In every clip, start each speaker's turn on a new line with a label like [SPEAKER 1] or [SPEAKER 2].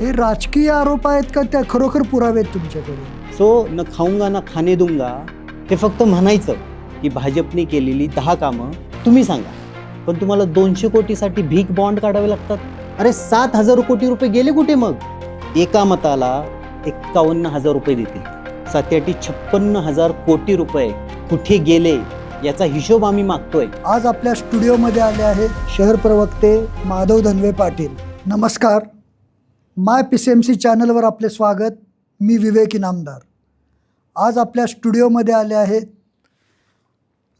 [SPEAKER 1] हे राजकीय आरोप आहेत का त्या खरोखर पुरावे आहेत तुमच्याकडे?
[SPEAKER 2] सो न खाऊंगा ना खाणे दूंगा हे फक्त म्हणायचं की भाजपने केलेली 10 कामं तुम्ही सांगा, पण तुम्हाला 200 कोटीसाठी भीक बॉन्ड काढावे लागतात. अरे 7,000 कोटी रुपये गेले कुठे मग? एका मताला 51,000 रुपये देतील. 56,000 कोटी रुपये कुठे गेले याचा हिशोब आम्ही मागतोय.
[SPEAKER 1] आज आपल्या स्टुडिओमध्ये आले आहेत शहर प्रवक्ते माधव धनवे पाटील. नमस्कार. माय PCMC चॅनलवर आपले स्वागत. मी विवेक इनामदार. आज आपल्या स्टुडिओमध्ये आले आहेत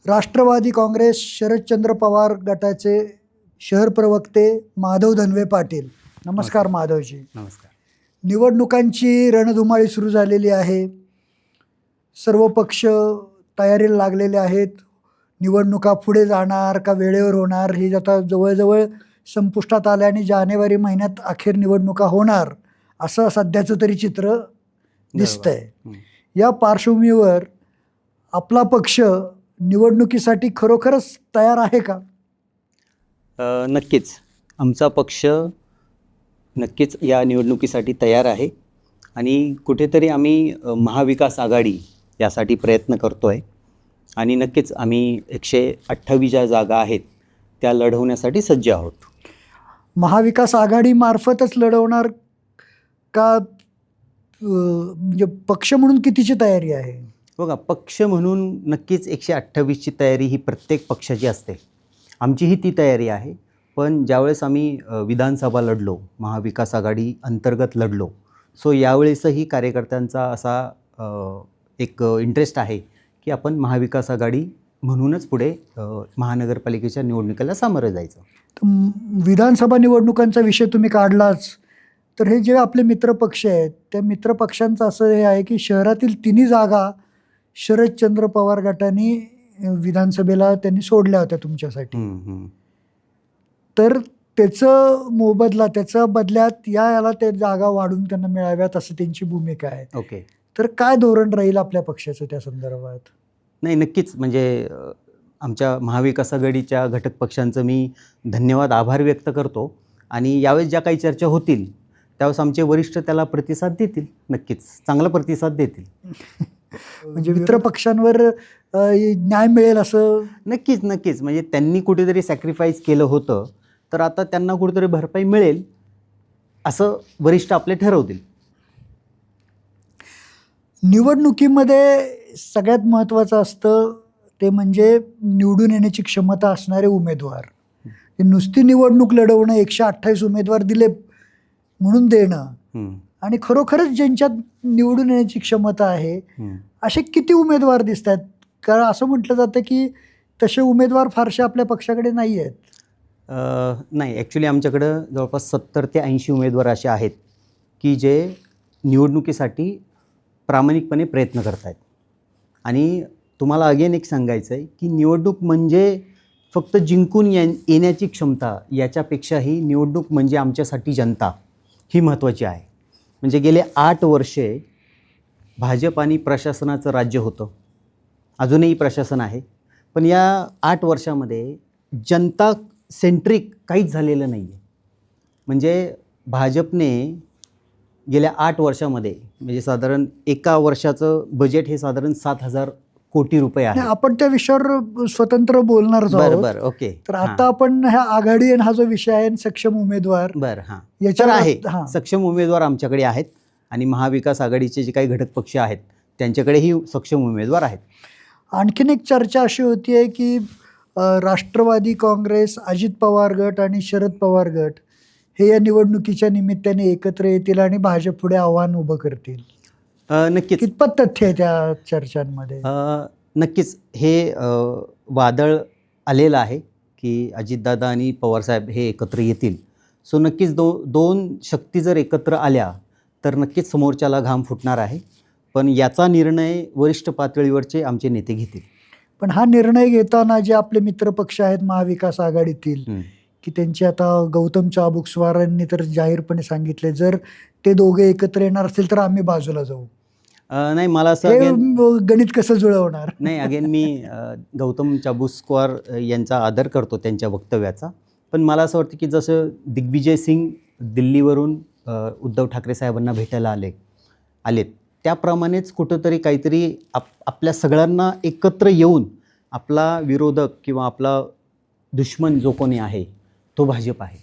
[SPEAKER 1] राष्ट्रवादी काँग्रेस शरदचंद्र पवार गटाचे शहर प्रवक्ते माधव धनवे पाटील. नमस्कार माधवजी.
[SPEAKER 2] नमस्कार.
[SPEAKER 1] निवडणुकांची रणधुमाळी सुरू झालेली आहे. सर्व पक्ष तयारीला लागलेले आहेत. निवडणुका पुढे जाणार का वेळेवर होणार हे आता जवळजवळ संपुष्टात आले आणि जानेवारी महिन्यात अखेर निवडणुका होणार असं सध्याचं तरी चित्र दिसतंय. या पार्श्वभूमीवर आपला पक्ष निवडणुकीसाठी खरोखरच तयार आहे का?
[SPEAKER 2] नक्कीच आमचा पक्ष नक्कीच या निवडणुकीसाठी तयार आहे आणि कुठेतरी आम्ही महाविकास आघाडी यासाठी प्रयत्न करतो आहे आणि नक्कीच आम्ही 128 ज्या जागा आहेत त्या लढवण्यासाठी सज्ज आहोत.
[SPEAKER 1] महाविकास आघाडीमार्फतच लढवणार का म्हणजे पक्ष म्हणून कितीची तयारी आहे?
[SPEAKER 2] बघा, पक्ष म्हणून नक्कीच 128ची तयारी ही प्रत्येक पक्षाची असते. आमचीही ती तयारी आहे. पण ज्यावेळेस आम्ही विधानसभा लढलो, महाविकास आघाडी अंतर्गत लढलो, सो यावेळेसही कार्यकर्त्यांचा असा एक इंटरेस्ट आहे की आपण महाविकास आघाडी म्हणूनच पुढे महानगरपालिकेच्या निवडणुकीला सामोरं जायचं.
[SPEAKER 1] विधानसभा निवडणुकांचा विषय तुम्ही काढलाच, तर हे जे आपले मित्रपक्ष आहेत त्या मित्रपक्षांचं असं हे आहे की शहरातील 3 जागा शरदचंद्र पवार गटाने विधानसभेला त्यांनी सोडल्या होत्या तुमच्यासाठी. तर त्याच्या बदल्यात याला त्या जागा वाढून त्यांना मिळाव्यात असं त्यांची भूमिका आहे.
[SPEAKER 2] ओके.
[SPEAKER 1] तर काय धोरण राहील आपल्या पक्षाचं त्या संदर्भात?
[SPEAKER 2] नाही, नक्कीच म्हणजे आमच्या महाविकास आघाडीच्या घटक पक्षांचं मी धन्यवाद आभार व्यक्त करतो आणि यावेळेस ज्या काही चर्चा होतील त्यावेळेस आमचे वरिष्ठ त्याला प्रतिसाद देतील. नक्कीच चांगला प्रतिसाद देतील.
[SPEAKER 1] म्हणजे मित्रपक्षांवर न्याय मिळेल असं?
[SPEAKER 2] नक्कीच नक्कीच म्हणजे त्यांनी कुठेतरी सॅक्रिफाईस केलं होतं तर आता त्यांना कुठेतरी भरपाई मिळेल असं वरिष्ठ आपले ठरवतील.
[SPEAKER 1] निवडणुकीमध्ये सगळ्यात महत्त्वाचं असतं ते म्हणजे निवडून येण्याची क्षमता असणारे उमेदवार. नुसती निवडणूक लढवणं, 128 उमेदवार दिले म्हणून देणं आणि खरोखरच ज्यांच्यात निवडून येण्याची क्षमता आहे असे किती उमेदवार दिसत आहेत? कारण असं म्हटलं जातं की तसे उमेदवार फारसे आपल्या पक्षाकडे नाही आहेत.
[SPEAKER 2] नाही, ॲक्च्युली आमच्याकडं जवळपास 70 ते 80 उमेदवार असे आहेत की जे निवडणुकीसाठी प्रामाणिकपणे प्रयत्न करत आहेत. आणि तुम्हाला अगेन एक सांगायचं आहे की निवडणूक म्हणजे फक्त जिंकून येण्याची क्षमता, याच्यापेक्षाही निवडणूक म्हणजे आमच्यासाठी जनता ही महत्त्वाची आहे. म्हणजे गेले 8 वर्षे भाजप आणि प्रशासनाचं राज्य होतं, अजूनही प्रशासन आहे, पण या 8 वर्षामध्ये जनता सेंट्रिक काहीच झालेलं नाही आहे. म्हणजे भाजपने गेल्या 8 वर्षामध्ये म्हणजे साधारण एका वर्षाचं बजेट हे साधारण 7,000 कोटी रुपये आहे.
[SPEAKER 1] आपण त्या विषयावर स्वतंत्र बोलणार आहोत.
[SPEAKER 2] बरं, ओके.
[SPEAKER 1] तर आता आपण ह्या आघाडी हा जो विषय आहे सक्षम उमेदवार,
[SPEAKER 2] बरं, हां,
[SPEAKER 1] याच्यावर
[SPEAKER 2] आहे. सक्षम उमेदवार आमच्याकडे आहेत आणि महाविकास आघाडीचे जे काही घटक पक्ष आहेत त्यांच्याकडेही सक्षम उमेदवार आहेत.
[SPEAKER 1] आणखीन एक चर्चा अशी होती आहे की राष्ट्रवादी काँग्रेस, अजित पवार गट आणि शरद पवार गट हे या निवडणुकीच्या निमित्ताने एकत्र येतील आणि भाजप पुढे आव्हान उभं करतील.
[SPEAKER 2] नक्कीच.
[SPEAKER 1] कितपत तथ्य आहे त्या चर्चांमध्ये?
[SPEAKER 2] नक्कीच हे वादळ आलेलं आहे की अजितदादा आणि पवारसाहेब हे एकत्र येतील. सो नक्कीच दोन शक्ती जर एकत्र आल्या तर नक्कीच समोरच्याला घाम फुटणार आहे. पण याचा निर्णय वरिष्ठ पातळीवरचे आमचे नेते घेतील.
[SPEAKER 1] पण हा निर्णय घेताना जे आपले मित्रपक्ष आहेत महाविकास आघाडीतील की त्यांचे आता गौतम चाबुकस्वार यांनी तर जाहीरपणे सांगितले जर ते दोघे एकत्र येणार असतील तर आम्ही बाजूला जाऊ.
[SPEAKER 2] नाही, मला असं
[SPEAKER 1] गणित कसं जुळवणार?
[SPEAKER 2] नाही, अगेन मी गौतम चाबुकस्वार यांचा आदर करतो त्यांच्या वक्तव्याचा, पण मला असं वाटतं की जसं दिग्विजय सिंग दिल्लीवरून उद्धव ठाकरे साहेबांना भेटायला आलेत त्याप्रमाणेच कुठंतरी काहीतरी आपल्या सगळ्यांना एकत्र येऊन आपला विरोधक किंवा आपला दुश्मन जो कोणी आहे तो भाजप आहे,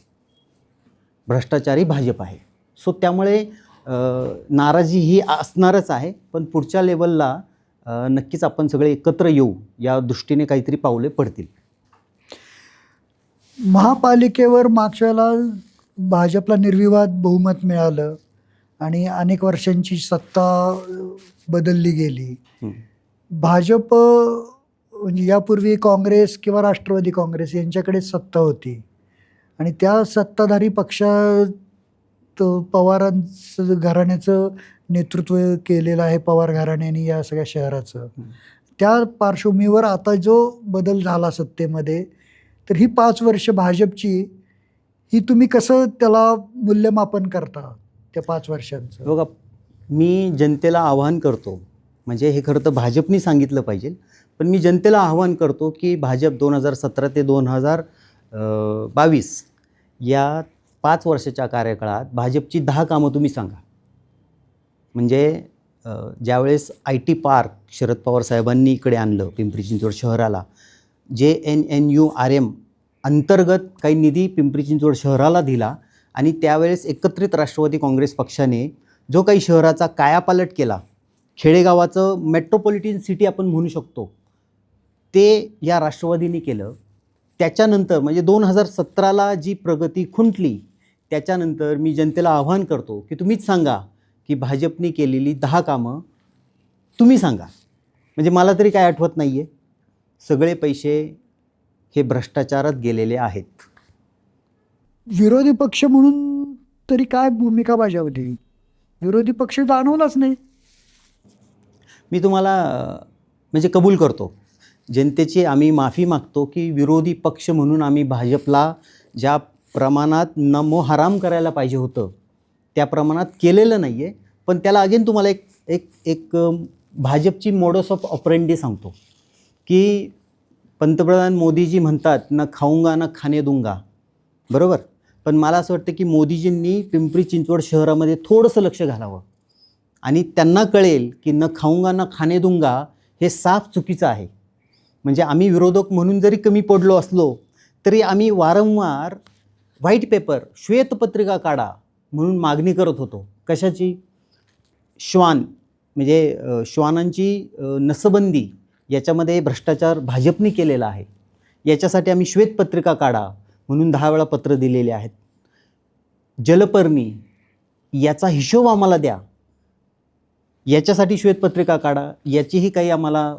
[SPEAKER 2] भ्रष्टाचारी भाजप आहे. सो त्यामुळे नाराजी ही असणारच आहे, पण पुढच्या लेवलला नक्कीच आपण सगळे एकत्र येऊ या दृष्टीने काहीतरी पावले पडतील.
[SPEAKER 1] महापालिकेवर मागच्या वेळेला भाजपला निर्विवाद बहुमत मिळालं आणि अनेक वर्षांची सत्ता बदलली गेली. भाजप म्हणजे यापूर्वी काँग्रेस किंवा राष्ट्रवादी काँग्रेस यांच्याकडे सत्ता होती आणि त्या सत्ताधारी पक्षात पवारांचं घराण्याचं नेतृत्व केलेलं आहे, पवार घराण्याने या सगळ्या शहराचं. त्या पार्श्वभूमीवर आता जो बदल झाला सत्तेमध्ये, तर ही 5 वर्ष भाजपची ही तुम्ही कसं त्याला मूल्यमापन करता त्या 5 वर्षांचं?
[SPEAKER 2] बघा, मी जनतेला आवाहन करतो, म्हणजे हे खरं तर भाजपनी सांगितलं पाहिजे, पण मी जनतेला आवाहन करतो की भाजप 2017 ते 2022 या 5 वर्षाच्या कार्यकाळात भाजपची 10 कामं तुम्ही सांगा. म्हणजे ज्यावेळेस IT पार्क शरद पवार साहेबांनी इकडे आणलं पिंपरी चिंचवड शहराला, JNNURM अंतर्गत काही निधी पिंपरी चिंचवड शहराला दिला आणि त्यावेळेस एकत्रित राष्ट्रवादी काँग्रेस पक्षाने जो काही शहराचा कायापालट केला, खेडेगावाचं मेट्रोपॉलिटन सिटी आपण म्हणू शकतो, ते या राष्ट्रवादीने केलं. त्याच्यानंतर म्हणजे 2017ला जी प्रगती खुंटली, त्याच्यानंतर मी जनतेला आवाहन करतो की तुम्हीच सांगा की भाजपने केलेली 10 कामं तुम्ही सांगा. म्हणजे मला तरी काय आठवत नाही आहे. सगळे पैसे हे भ्रष्टाचारात गेलेले आहेत.
[SPEAKER 1] विरोधी पक्ष म्हणून तरी काय भूमिका बजावली? विरोधी पक्ष जाणवलाच नाही.
[SPEAKER 2] मी तुम्हाला म्हणजे कबूल करतो, जनतेची आम्ही माफी मागतो की विरोधी पक्ष म्हणून आम्ही भाजपला ज्या प्रमाणात नमो हराम करायला पाहिजे होतं त्या प्रमाणात केलेलं नाही आहे. पण त्याला अगेन तुम्हाला एक भाजपची मोडस ऑफ ऑपरेंडी सांगतो की पंतप्रधान मोदीजी म्हणतात न खाऊंगा न खाने दूंगा, बरोबर. पण मला असं वाटतं की मोदीजींनी पिंपरी चिंचवड शहरामध्ये थोडंसं लक्ष घालावं आणि त्यांना कळेल की न खाऊंगा न खाने दूंगा हे साफ चुकीचं आहे. म्हणजे आम्ही विरोधक म्हणून जरी कमी पडलो असलो तरी आम्ही वारंवार व्हाईट पेपर श्वेतपत्रिका काढा म्हणून मागणी करत होतो. कशाची? श्वान म्हणजे श्वानांची नसबंदी, याच्यामध्ये भ्रष्टाचार भाजपने केलेला आहे, याच्यासाठी आम्ही श्वेतपत्रिका काढा म्हणून 10 वेळा पत्र दिलेले आहेत. जलपर्णी याचा हिशोब आम्हाला द्या, याच्यासाठी श्वेतपत्रिका काढा, याचीही काही आम्हाला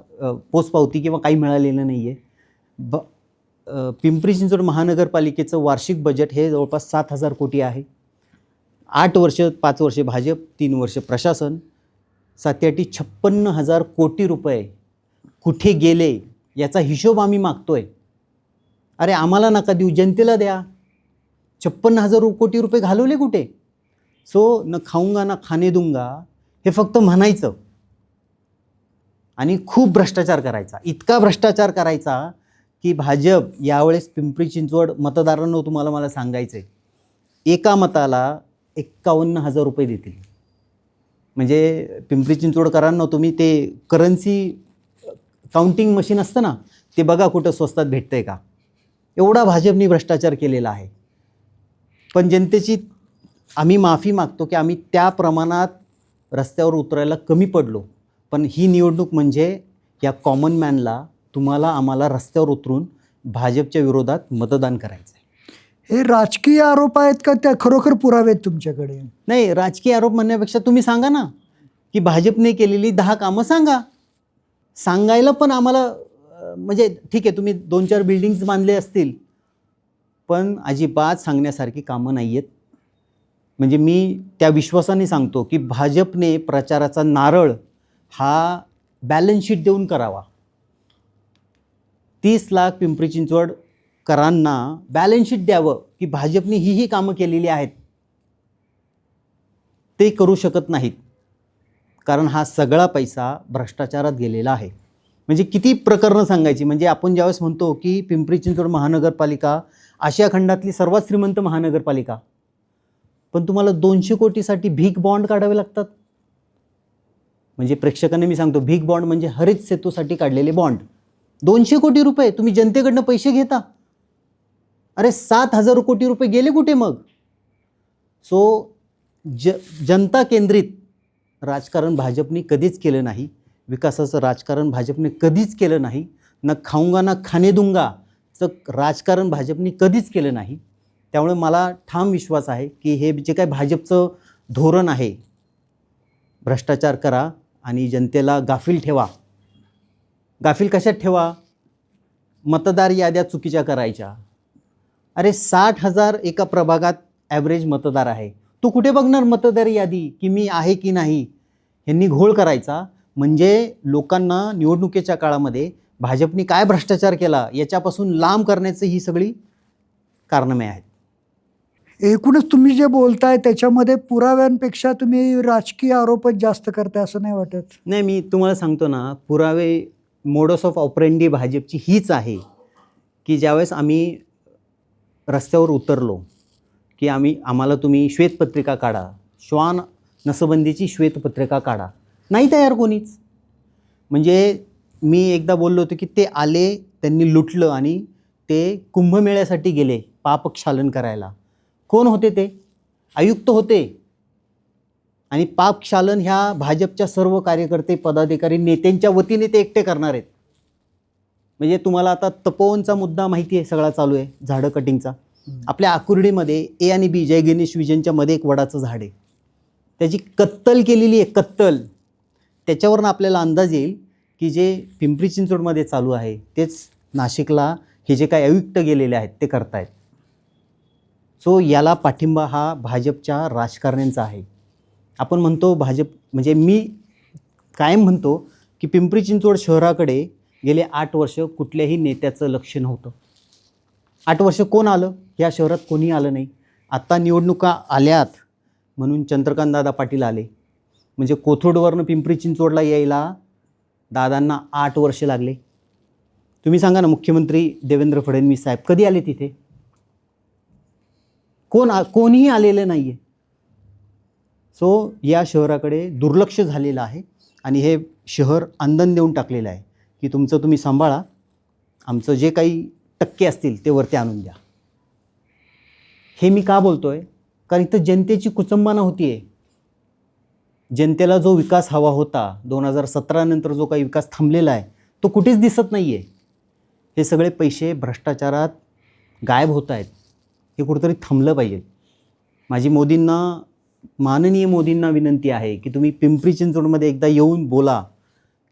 [SPEAKER 2] पोचपावती किंवा काही मिळालेलं नाही आहे. पिंपरी चिंचवड महानगरपालिकेचं वार्षिक बजेट हे जवळपास 7,000 कोटी आहे. 8 वर्ष 5 वर्षे भाजप, 3 वर्ष प्रशासन, 7-8 56,000 कोटी रुपये कुठे गेले याचा हिशोब आम्ही मागतोय. अरे आम्हाला नका देऊ, जनतेला द्या. 56,000 कोटी रुपये घालवले कुठे? सो न खाऊंगा ना खाने दूंगा हे फक्त म्हणायचं आणि खूप भ्रष्टाचार करायचा, इतका भ्रष्टाचार करायचा की भाजप यावेळेस पिंपरी चिंचवड मतदारांना तुम्हाला मला सांगायचं आहे, एका मताला 51,000 रुपये देतील. म्हणजे पिंपरी चिंचवडकरांना तुम्ही ते करन्सी काउंटिंग मशीन असतं ना, ते बघा कुठं स्वस्तात भेटतंय का. एवढा भाजपने भ्रष्टाचार केलेला आहे. पण जनतेची आम्ही माफी मागतो की आम्ही त्या प्रमाणात रस्त्यावर उतरायला कमी पडलो. पण ही निवडणूक म्हणजे या कॉमन मॅनला, तुम्हाला आम्हाला रस्त्यावर उतरून भाजपच्या विरोधात मतदान करायचं आहे.
[SPEAKER 1] हे राजकीय आरोप आहेत का त्या खरोखर पुरावे आहेत तुमच्याकडे?
[SPEAKER 2] नाही, राजकीय आरोप म्हणण्यापेक्षा तुम्ही सांगा ना की भाजपने केलेली 10 कामं सांगा. सांगायला पण आम्हाला म्हणजे ठीक आहे, तुम्ही 2-4 बिल्डिंग्स बांधले असतील, पण अजिबात सांगण्यासारखी कामं नाही आहेत. म्हणजे मी त्या विश्वासाने सांगतो की भाजपने प्रचाराचा नारळ हा बॅलन्स शीट देऊन करावा. 30 लाख पिंपरी चिंचवडकरांना बॅलन्स शीट द्यावं की भाजपने ही कामं केलेली आहेत. ते करू शकत नाहीत, कारण हा सगळा पैसा भ्रष्टाचारात गेलेला आहे. म्हणजे किती प्रकरणं सांगायची. म्हणजे आपण ज्यावेळेस म्हणतो की पिंपरी चिंचवड महानगरपालिका आशिया खंडातली सर्वात श्रीमंत महानगरपालिका, पण तुम्हाला 200 कोटीसाठी भीक बॉन्ड काढावे लागतात. म्हणजे प्रेक्षकांना मी सांगतो, भीक बॉन्ड म्हणजे हरित सेतूसाठी काढलेले बॉन्ड. 200 कोटी रुपये तुम्ही जनतेकडनं पैसे घेता. अरे 7,000 कोटी रुपये गेले कुठे मग? सो जनता केंद्रित राजकारण भाजपने कधीच केलं नाही. विकासाचं राजकारण भाजपने कधीच केलं नाही. न खाऊंगा ना खाने दूंगाचं राजकारण भाजपने कधीच केलं नाही. त्यामुळे मला ठाम विश्वास आहे की हे जे काय भाजपचं धोरण आहे, भ्रष्टाचार करा आणि जनतेला गाफील ठेवा. गाफील कशात ठेवा? मतदार याद्या चुकीच्या करायच्या. अरे 60,000 एका प्रभागात ॲव्हरेज मतदार आहे. तू कुठे बघणार मतदार यादी की मी आहे की नाही? ह्यांनी घोळ करायचा. म्हणजे लोकांना निवडणुकीच्या काळामध्ये भाजपने काय भ्रष्टाचार केला याच्यापासून लांब करण्याचं ही सगळी कारणामे आहेत.
[SPEAKER 1] एकूणच तुम्ही जे बोलताय त्याच्यामध्ये पुराव्यांपेक्षा तुम्ही राजकीय आरोपच जास्त करताय असं नाही वाटत?
[SPEAKER 2] नाही, मी तुम्हाला सांगतो ना, पुरावे मोडस ऑफ ऑपरेंडी भाजपची हीच आहे की ज्यावेळेस आम्ही रस्त्यावर उतरलो की आम्हाला तुम्ही श्वेतपत्रिका काढा, श्वान नसबंदीची श्वेतपत्रिका काढा, नाही तयार कोणीच. म्हणजे मी एकदा बोललो होतो की ते आले, त्यांनी लुटलं आणि ते कुंभमेळ्यासाठी गेले पापक्षालन करायला. कोण होते ते? आयुक्त होते. आणि पापक्षालन ह्या भाजपच्या सर्व कार्यकर्ते, पदाधिकारी, नेत्यांच्या वतीने ते एकटे करणार आहेत. म्हणजे तुम्हाला आता तपोवनचा मुद्दा माहिती आहे, सगळा चालू आहे, झाडं कटिंगचा. आपल्या आकुर्डीमध्ये ए आणि बी, जय गणेश विजनच्या मध्ये एक वडाचं झाड आहे, त्याची कत्तल केलेली आहे, कत्तल. त्याच्यावरून आपल्याला अंदाज येईल की जे पिंपरी चिंचवडमध्ये चालू आहे तेच नाशिकला हे जे काही आयुक्त गेलेले आहेत ते करतायत. सो याला पाठिंबा हा भाजपच्या राजकारण्यांचा आहे. आपण म्हणतो भाजप, म्हणजे मी कायम म्हणतो की पिंपरी चिंचवड शहराकडे गेले 8 वर्ष कुठल्याही नेत्याचं लक्ष नव्हतं. 8 वर्ष कोण आलं? या शहरात कोणी आलं नाही. आत्ता निवडणुका आल्यात म्हणून चंद्रकांत दादा पाटील आले. म्हणजे कोथरूडवरनं पिंपरी चिंचवडला यायला दादांना 8 वर्ष लागले. तुम्ही सांगा ना, मुख्यमंत्री देवेंद्र फडणवीस साहेब कधी आले तिथे? कोणीही आलेलं नाही आहे. सो या शहराकडे दुर्लक्ष झालेलं आहे आणि हे शहर आंदण देऊन टाकलेलं आहे की तुमचं तुम्ही सांभाळा, आमचं जे काही टक्के असतील ते वरती आणून द्या. हे मी का बोलतो आहे? कारण इथं जनतेची कुचंबना होती आहे. जनतेला जो विकास हवा होता, 2017 नंतर जो काही विकास थांबलेला आहे तो कुठेच दिसत नाही आहे. हे सगळे पैसे भ्रष्टाचारात गायब होत आहेत. हे कुठंतरी थांबलं पाहिजे. माझी माननीय मोदींना विनंती आहे की तुम्ही पिंपरी चिंचवडमध्ये एकदा येऊन बोला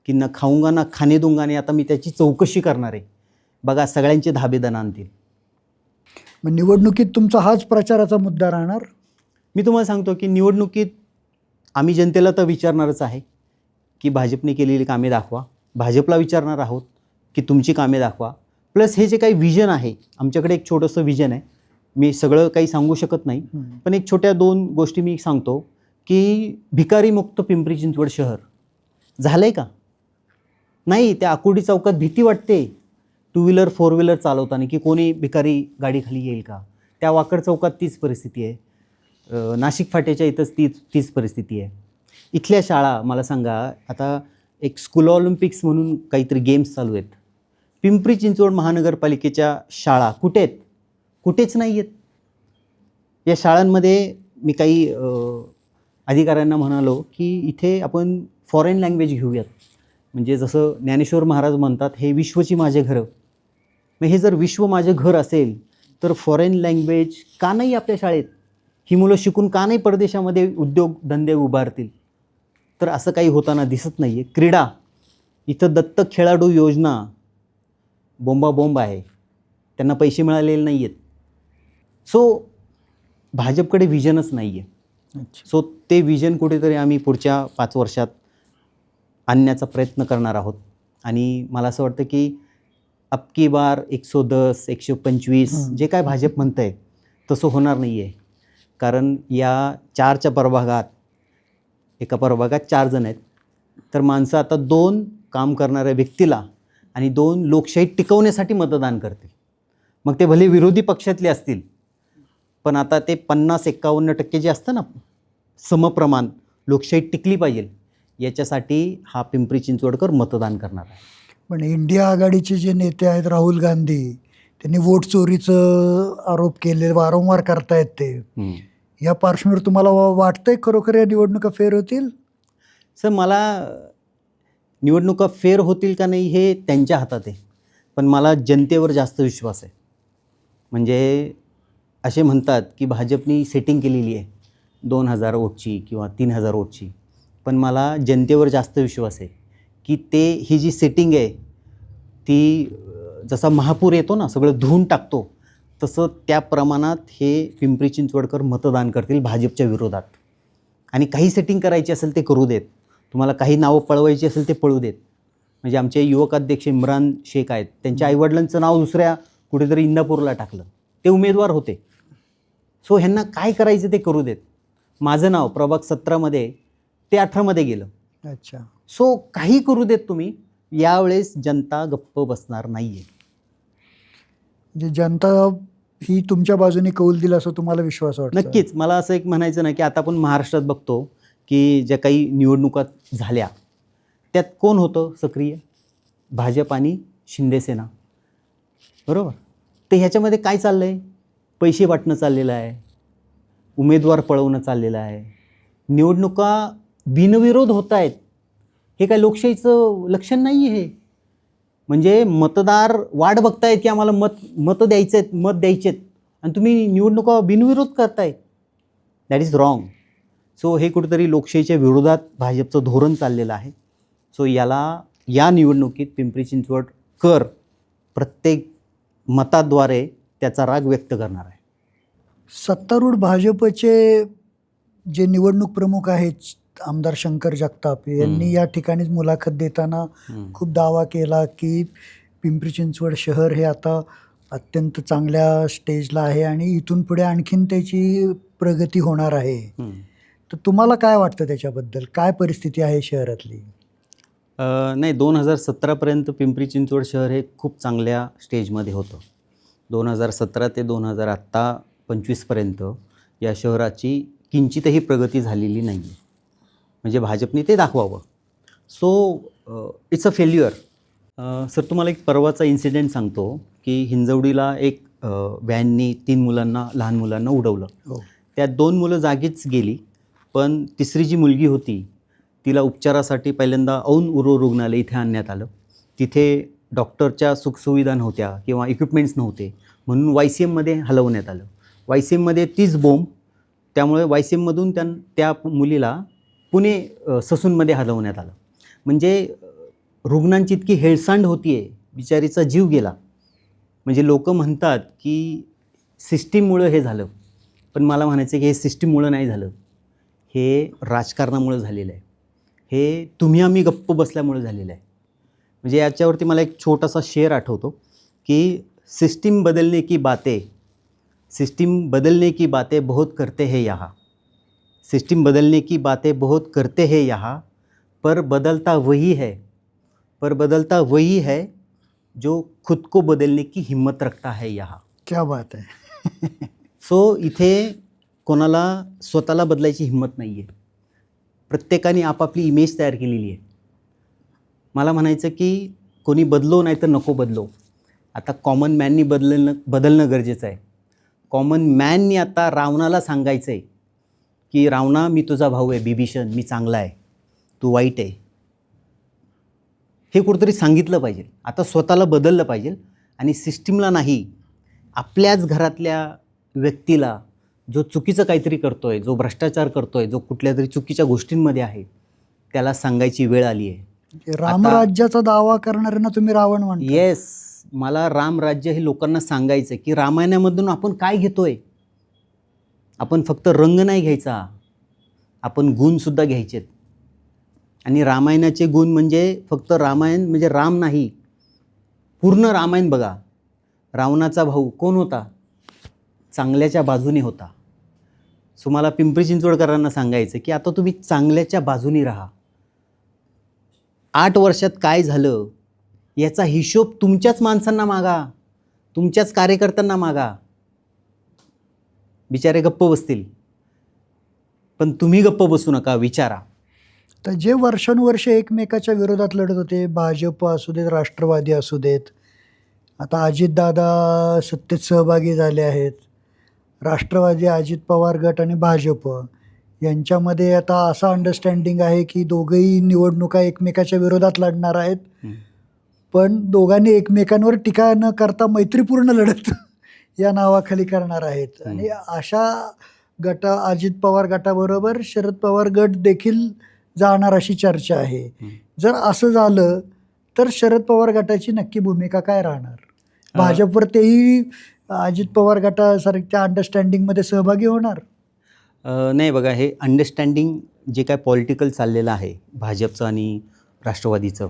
[SPEAKER 2] की न खाऊंगा ना खाने दूंगा, आणि आता मी त्याची चौकशी करणार आहे. बघा, सगळ्यांचे धाबेदना आणतील.
[SPEAKER 1] मग निवडणुकीत तुमचा हाच प्रचाराचा मुद्दा राहणार?
[SPEAKER 2] मी तुम्हाला सांगतो की निवडणुकीत आम्ही जनतेला तर विचारणारच आहे की भाजपने केलेली कामे दाखवा. भाजपला विचारणार आहोत की तुमची कामे दाखवा. प्लस हे जे काही विजन आहे, आमच्याकडे एक छोटंसं विजन आहे. मी सगळं काही सांगू शकत नाही, पण एक छोट्या 2 गोष्टी मी सांगतो की भिकारीमुक्त पिंपरी चिंचवड शहर झालं आहे का? नाही. त्या आकुर्डी चौकात भीती वाटते 2 व्हीलर 4 व्हीलर चालवताना की कोणी भिकारी गाडीखाली येईल का? त्या वाकड चौकात तीच परिस्थिती आहे. नाशिक फाट्याच्या इथंच तीच परिस्थिती आहे. इथल्या शाळा मला सांगा, आता एक स्कूल ऑलिम्पिक्स म्हणून काहीतरी गेम्स चालू आहेत. पिंपरी चिंचवड महानगरपालिकेच्या शाळा कुठे आहेत? कुठेच नाही आहेत. या शाळांमध्ये मी काही अधिकाऱ्यांना म्हणालो की इथे आपण फॉरेन लँग्वेज घेऊयात. म्हणजे जसं ज्ञानेश्वर महाराज म्हणतात, हे विश्वची माझे घरं. मग हे जर विश्व माझे घर असेल तर फॉरेन लँग्वेज का नाही आपल्या शाळेत? ही मुलं शिकून का नाही परदेशामध्ये उद्योगधंदे उभारतील? तर असं काही होताना दिसत नाही आहे. क्रीडा, इथं दत्तक खेळाडू योजना बोंबाबोंब आहे, त्यांना पैसे मिळालेले नाही आहेत. सो भाजपकडे विजनच नाही आहे. सो ते विजन कुठेतरी आम्ही पुढच्या 5 वर्षात आणण्याचा प्रयत्न करणार आहोत. आणि मला असं वाटतं की अब की बार 110, 125 जे काय भाजप म्हणतं आहे तसं होणार नाही आहे. कारण या 4च्या प्रभागात, एका प्रभागात 4 जण आहेत, तर माणसं आता 2 काम करणाऱ्या व्यक्तीला आणि 2 लोकशाही टिकवण्यासाठी मतदान करतील. मग ते भले विरोधी पक्षातले असतील, पण आता ते 50-51% जे असतं ना समप्रमाण लोकशाही टिकली पाहिजे, याच्यासाठी हा पिंपरी चिंचवडकर मतदान करणार आहे.
[SPEAKER 1] पण इंडिया आघाडीचे जे नेते आहेत राहुल गांधी, त्यांनी वोट चोरीचं आरोप केले वारंवार करतायत ते. या पार्श्वभूमीवर तुम्हाला वाटतंय खरोखर या निवडणुका फेर होतील?
[SPEAKER 2] सर, मला निवडणुका फेर होतील का नाही हे त्यांच्या हातात आहे, पण मला जनतेवर जास्त विश्वास आहे. म्हणजे असे म्हणतात की भाजपनी सेटिंग केलेली आहे 2000 वोटची किंवा 3000 वोटची, पण मला जनतेवर जास्त विश्वास आहे की ही जी सेटिंग आहे ती जसा महापूर येतो ना, सगळं धुवून टाकतो, तसं त्या प्रमाणात हे पिंपरी चिंचवडकर मतदान करतील भाजपच्या विरोधात. आणि काही सेटिंग करायची असेल ते करू देत, तुम्हाला काही नावं पळवायची असेल ते पळू देत. म्हणजे आमचे युवक अध्यक्ष इम्रान शेख आहेत, त्यांच्या आईवडिलांचं नाव दुसऱ्या कुठेतरी इंदापूरला टाकलं, ते उमेदवार होते. सो ह्यांना काय करायचं ते करू देत. माझं नाव प्रभाग 17मध्ये ते 18मध्ये गेलं.
[SPEAKER 1] अच्छा.
[SPEAKER 2] सो काही करू देत तुम्ही, यावेळेस जनता गप्प बसणार नाही आहे.
[SPEAKER 1] म्हणजे जनता ही तुमच्या बाजूने कौल दिला असं तुम्हाला विश्वास वाटतो?
[SPEAKER 2] नक्कीच. मला असं एक म्हणायचं ना की आता आपण महाराष्ट्रात बघतो की ज्या काही निवडणुका झाल्या त्यात कोण होतं सक्रिय? भाजप आणि शिंदेसेना, बरोबर. तर ह्याच्यामध्ये काय चाललं आहे? पैसे वाटणं चाललेलं आहे, उमेदवार पळवणं चाललेलं आहे, निवडणुका बिनविरोध होत आहेत. हे काय लोकशाहीचं लक्षण नाही आहे. म्हणजे मतदार वाट बघतायत की आम्हाला मत द्यायचे आहेत आणि तुम्ही निवडणुका बिनविरोध करताय. That is wrong. सो हे कुठेतरी लोकशाहीच्या विरोधात भाजपचं धोरण चाललेलं आहे. सो या निवडणुकीत पिंपरी चिंचवडकर प्रत्येक मताद्वारे त्याचा राग व्यक्त करणार आहे.
[SPEAKER 1] सत्तारूढ भाजपचे जे निवडणूक प्रमुख आहेत आमदार शंकर जगताप यांनी या ठिकाणीच मुलाखत देताना खूप दावा केला की पिंपरी चिंचवड शहर हे आता अत्यंत चांगल्या स्टेजला आहे आणि इथून पुढे आणखीन त्याची प्रगती होणार आहे. तर तुम्हाला काय वाटतं त्याच्याबद्दल? काय परिस्थिती आहे शहरातली?
[SPEAKER 2] नाही, 2017पर्यंत पिंपरी चिंचवड शहर हे खूप चांगल्या स्टेजमध्ये होतं. 2017 ते 2025पर्यंत या शहराची किंचितही प्रगती झालेली नाही आहे. म्हणजे भाजपने ते दाखवावं. So it's a failure. Sir, तुम्हाला एक परवाचा इन्सिडेंट सांगतो की हिंजवडीला एक व्हॅननी 3 लहान मुलांना उडवलं. त्यात 2 मुलं जागीच गेली, पण तिसरी जी मुलगी होती तिला उपचारासाठी पहिल्यांदा औंध उरो रुग्णालय इथे आणण्यात आलं. तिथे डॉक्टरच्या सुखसुविधा नव्हत्या किंवा इक्विपमेंट्स नव्हते, म्हणून YCMमध्ये हलवण्यात आलं. YCMमध्ये तीच बोंब, त्यामुळे YCMमधून त्या मुलीला पुणे ससूनमध्ये हलवण्यात आलं. म्हणजे रुग्णांची इतकी हेळसांड होती आहे, बिचारीचा जीव गेला. म्हणजे लोक म्हणतात की सिस्टीममुळं हे झालं, पण मला म्हणायचं की हे सिस्टीममुळं नाही झालं, हे राजकारणामुळं झालेलं आहे. हे तुम्ही आम्ही गप्प बसल्यामुळे झालेलं आहे. म्हणजे याच्यावरती मला एक छोटासा शेर आठवतो की सिस्टीम बदलने की बातें बहुत करते हैं यहाँ, सिस्टम बदलने की बातें बहुत करते हैं यहाँ, पर बदलता वही है जो खुद को बदलने की हिम्मत रखता है यहाँ.
[SPEAKER 1] क्या बात आहे.
[SPEAKER 2] सो इथे कोणाला स्वतःला बदलायची हिम्मत नाही आहे. प्रत्येकाने आपापली इमेज तयार केलेली आहे. मला म्हणायचं की कोणी बदलो नाही तर नको बदलो. आता कॉमन मॅननी बदलणं गरजेचं आहे. कॉमन मॅननी आता रावणाला सांगायचं आहे की रावणा, मी तुझा भाऊ आहे बिभीषण, मी चांगला आहे, तू वाईट आहे. हे कुठंतरी सांगितलं पाहिजे. आता स्वतःला बदललं पाहिजे आणि सिस्टीमला नाही, आपल्याच घरातल्या व्यक्तीला जो चुकीचं काहीतरी करतो आहे, जो भ्रष्टाचार करतो आहे, जो कुठल्या तरी चुकीच्या गोष्टींमध्ये आहे, त्याला सांगायची वेळ आली आहे.
[SPEAKER 1] रामराज्याचा दावा करणाऱ्यांना तुम्ही रावण म्हणता?
[SPEAKER 2] येस, मला रामराज्य हे लोकांना सांगायचं की रामायणामधून आपण काय घेतोय. आपण फक्त रंग नाही घ्यायचा, आपण गुणसुद्धा घ्यायचेत. आणि रामायणाचे गुण म्हणजे फक्त रामायण म्हणजे राम नाही, पूर्ण रामायण बघा. रावणाचा भाऊ कोण होता? चांगल्याच्या बाजूने होता. सो मला पिंपरी चिंचवडकरांना सांगायचं की आता तुम्ही चांगल्याच्या बाजूने राहा. 8 वर्षात काय झालं याचा हिशोब तुमच्याच माणसांना मागा, तुमच्याच कार्यकर्त्यांना मागा. बिचारे गप्प बसतील. पण तुम्ही गप्प बसू नका, विचारा.
[SPEAKER 1] तर जे वर्षानुवर्षे एकमेकाच्या विरोधात लढत होते, भाजप असू देत, राष्ट्रवादी असू देत, आता अजितदादा सत्तेत सहभागी झाले आहेत. राष्ट्रवादी, अजित पवार गट आणि भाजप यांच्यामध्ये आता असं अंडरस्टँडिंग आहे की दोघंही निवडणुका एकमेकाच्या विरोधात लढणार आहेत, पण दोघांनी एकमेकांवर टीका न करता मैत्रीपूर्ण लढत या नावाखाली करणार आहेत. आणि अशा अजित पवार गटाबरोबर शरद पवार गट देखील जाणार अशी चर्चा आहे. जर असं झालं तर शरद पवार गटाची नक्की भूमिका काय राहणार? भाजपवर तेही अजित पवार गटासारख्या अंडरस्टँडिंगमध्ये सहभागी होणार?
[SPEAKER 2] नाही बघा, हे अंडरस्टँडिंग जे काय पॉलिटिकल चाललेलं आहे भाजपचं आणि राष्ट्रवादीचं,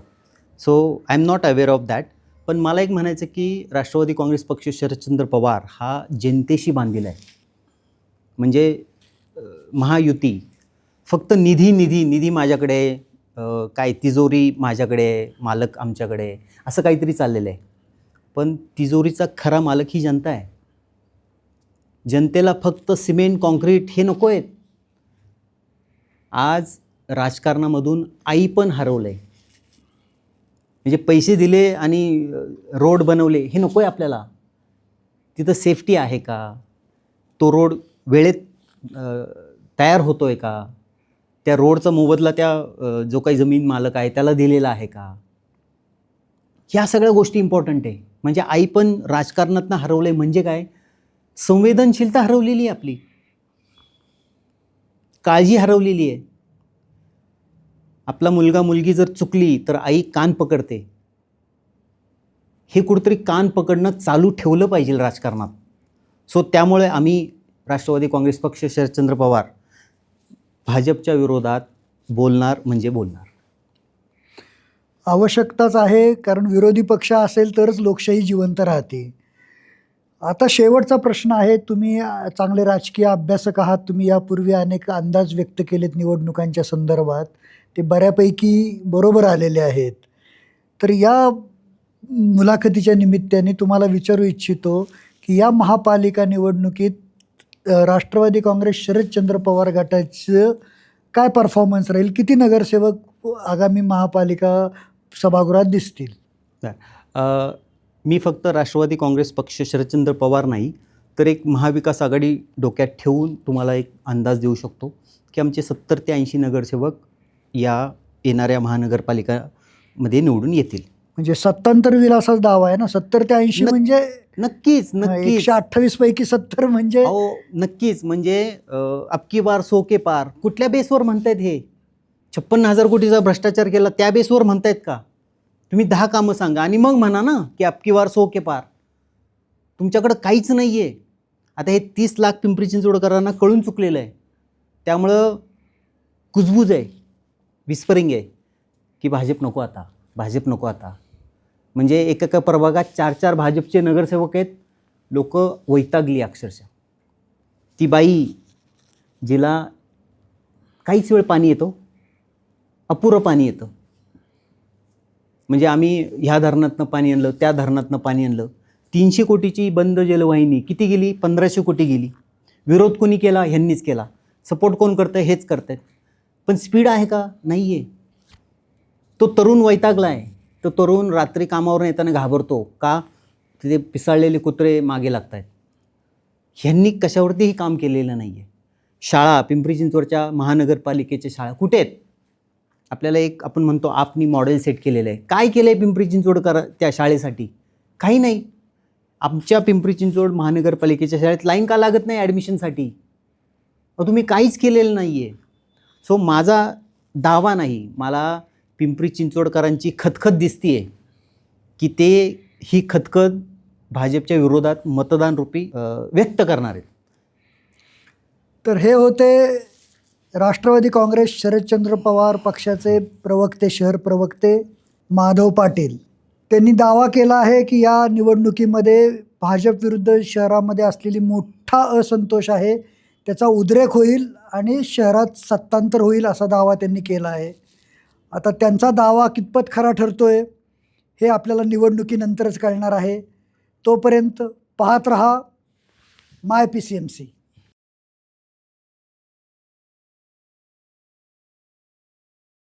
[SPEAKER 2] so I am not aware of that. पण मला एक म्हणायचं की राष्ट्रवादी काँग्रेस पक्ष शरदचंद्र पवार हा जनतेशी बांधलेला आहे. म्हणजे महायुती फक्त निधी माझ्याकडे, काय तिजोरी माझ्याकडे, मालक आमच्याकडे, असं काहीतरी चाललेलं आहे. पण तिजोरीचा खरा मालक ही जनता आहे. जनतेला फक्त सिमेंट कॉन्क्रीट हे नको आहेत. आज राजकारणामधून आई पण हरवलं आहे. म्हणजे पैसे दिले आणि रोड बनवले हे नको आहे आपल्याला. तिथं सेफ्टी आहे का? तो रोड वेळेत तयार होतो आहे का? त्या रोडचा मोबदला त्या जो काही जमीन मालक आहे त्याला दिलेला आहे का? ह्या सगळ्या गोष्टी इम्पॉर्टंट आहे. म्हणजे आई पण राजकारणातनं हरवलं आहे. म्हणजे काय? संवेदनशीलता हरवलेली आहे आपली, काळजी हरवलेली आहे. आपला मुलगा मुलगी जर चुकली तर आई कान पकडते. हे कुठेतरी कान पकडणं चालू ठेवलं पाहिजे राजकारणात. सो त्यामुळे आम्ही राष्ट्रवादी काँग्रेस पक्ष शरदचंद्र पवार भाजपच्या विरोधात बोलणार म्हणजे बोलणार.
[SPEAKER 1] आवश्यकताच आहे, कारण विरोधी पक्ष असेल तरच लोकशाही जिवंत राहते. आता शेवटचा प्रश्न आहे. तुम्ही चांगले राजकीय अभ्यासक आहात. तुम्ही यापूर्वी अनेक अंदाज व्यक्त केलेत निवडणुकांच्या संदर्भात, ते बऱ्यापैकी बरोबर आलेले आहेत. तर या मुलाखतीच्या निमित्ताने तुम्हाला विचारू इच्छितो की या महापालिका निवडणुकीत राष्ट्रवादी काँग्रेस शरदचंद्र पवार गटाचं काय परफॉर्मन्स राहील? किती नगरसेवक आगामी महापालिका सभागृहात दिसतील?
[SPEAKER 2] मी फक्त राष्ट्रवादी काँग्रेस पक्ष शरदचंद्र पवार नाही, तर एक महाविकास आघाडी डोक्यात ठेवून तुम्हाला एक अंदाज देऊ शकतो की आमचे 70 ते 80 नगरसेवक या येणाऱ्या महानगरपालिकामध्ये निवडून येतील.
[SPEAKER 1] म्हणजे सत्तांतर होईल असाच दावा आहे ना? 70 ते 80 म्हणजे
[SPEAKER 2] नक्कीच
[SPEAKER 1] 128 पैकी 70 म्हणजे
[SPEAKER 2] नक्कीच. म्हणजे अबकी बार 100 के पार कुठल्या बेसवर म्हणतायत? हे 56,000 कोटीचा भ्रष्टाचार केला त्या बेसवर म्हणतायत का? तुम्ही 10 कामं सांगा आणि मग म्हणा ना की अबकी बार 100 के पार. तुमच्याकडं काहीच नाही आहे. आता हे 30 लाख पिंपरी चिंचवडकरांना कळून चुकलेलं आहे. त्यामुळं कुजबूज आहे, विस्परिंग आहे की भाजप नको आता, भाजप नको आता. म्हणजे एका प्रभागात 4-4 भाजपचे नगरसेवक आहेत. लोक वैतागली अक्षरशः. ती बाई जिला काहीच वेळ पाणी येतो, अपुरं पाणी येतं. म्हणजे आम्ही ह्या धरणातनं पाणी आणलं, त्या धरणातनं पाणी आणलं. 300 कोटीची बंद जलवाहिनी किती गेली? 1500 कोटी गेली. विरोध कोणी केला? ह्यांनीच केला. सपोर्ट कोण करतं? हेच करत आहेत. पण स्पीड आहे का? नाही आहे. तो तरुण वैतागला आहे. तो तरुण रात्री कामावरून येताना घाबरतो का? तिथे पिसाळलेले कुत्रे मागे लागत आहेत. ह्यांनी कशावरतीही काम केलेलं नाही आहे. शाळा, पिंपरी चिंचवडच्या महानगरपालिकेच्या शाळा कुठे आहेत? आपल्याला एक आपण म्हणतो आपनी मॉडेल सेट केलेलं आहे. काय केलं आहे पिंपरी चिंचवडकर त्या शाळेसाठी? काही नाही. आमच्या पिंपरी चिंचवड महानगरपालिकेच्या शाळेत लाईन का लागत नाही ॲडमिशनसाठी? तुम्ही काहीच केलेलं नाही आहे. सो माझा दावा नाही, मला पिंपरी चिंचवडकरांची खतखत दिसते आहे की ते ही खतखत भाजपच्या विरोधात मतदान रूपी व्यक्त करणार आहेत.
[SPEAKER 1] तर हे होते राष्ट्रवादी काँग्रेस शरदचंद्र पवार पक्षाचे प्रवक्ते, शहर प्रवक्ते माधव पाटील. त्यांनी दावा केला आहे की या निवडणुकीमध्ये भाजप विरुद्ध शहरामध्ये असलेली मोठा असंतोष आहे, त्याचा उद्रेक होईल आणि शहरात सत्तांतर होईल असा दावा त्यांनी केला आहे. आता त्यांचा दावा कितपत खरा ठरतोय हे आपल्याला निवडणुकीनंतरच कळणार आहे. तोपर्यंत पाहत रहा माय PCMC.